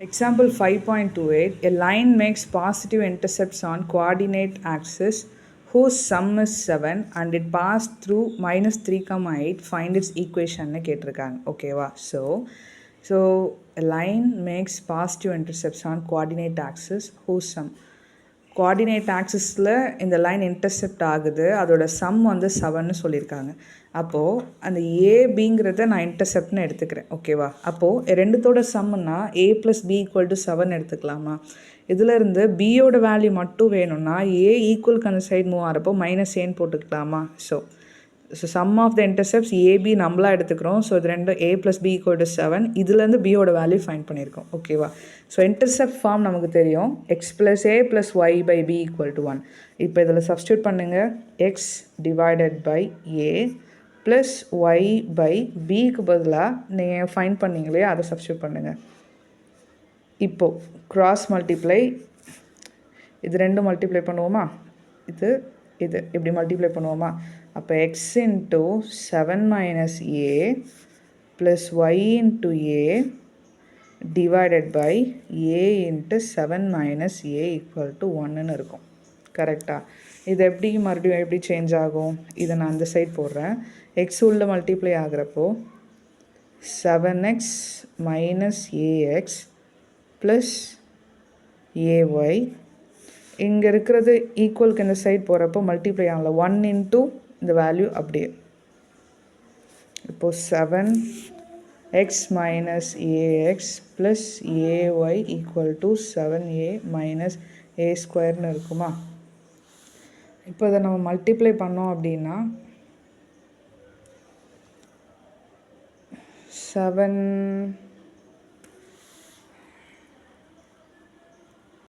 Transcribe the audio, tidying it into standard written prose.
Example 5.28, a line makes positive intercepts on coordinate axis whose sum is 7 and it passed through minus 3,8. Find its equation கேட்டிருக்காங்க. ஓகேவா? So a line makes positive intercepts on coordinate axis whose sum. Coordinate ஆக்சிஸில் இந்த line intercept ஆகுது, அதோட some வந்து 7ன்னு சொல்லியிருக்காங்க. அப்போது அந்த ஏபிங்கிறத நான் இன்டர்செப்ட்னு எடுத்துக்கிறேன். ஓகேவா? அப்போது ரெண்டுத்தோட சம்முன்னா a + b = 7 எடுத்துக்கலாமா? இதிலேருந்து பியோட வேல்யூ மட்டும் வேணும்னா a ஈக்குவலுக்கு அந்த சைடு மூவ் ஆகிறப்போ -aன்னு போட்டுக்கலாமா? So sum of the intercepts AB நம்மளாக எடுத்துக்கிறோம். ஸோ இது ரெண்டும் a + b = 7. இதுலேருந்து பியோட வேல்யூ ஃபைண்ட் பண்ணியிருக்கோம். ஓகேவா? ஸோ இன்டர்செப்ட் ஃபார்ம் நமக்கு தெரியும், x + a + y/b = 1. இப்போ இதில் சப்ஸ்டியூட் பண்ணுங்கள். x / a + y/bக்கு பதிலாக நீங்கள் ஃபைண்ட் பண்ணிங்களே அதை சப்ஸ்டியூட் பண்ணுங்கள். இப்போது க்ராஸ் மல்டிப்ளை, இது ரெண்டும் மல்டிப்ளை பண்ணுவோமா? இது இப்படி மல்டிப்ளை பண்ணுவோமா? அப்போ x × 7 - a + y × a divided by a × 7 - a = 1ன்னு இருக்கும். கரெக்டாக? இது மறுபடியும் எப்படி சேஞ்ச் ஆகும்? இதை நான் அந்த சைட் போடுறேன். x உள்ள மல்டிப்ளை ஆகிறப்போ 7x - ax + ay, இங்கே இருக்கிறது ஈக்குவலுக்கு இந்த சைட் போகிறப்போ மல்டிப்ளை ஆகல, 1 × இந்த வேல்யூ அப்படியே. இப்போது 7x - ax + ay = 7a - a² இருக்குமா? இப்போ இதை நம்ம மல்டிப்ளை பண்ணோம் அப்படின்னா 7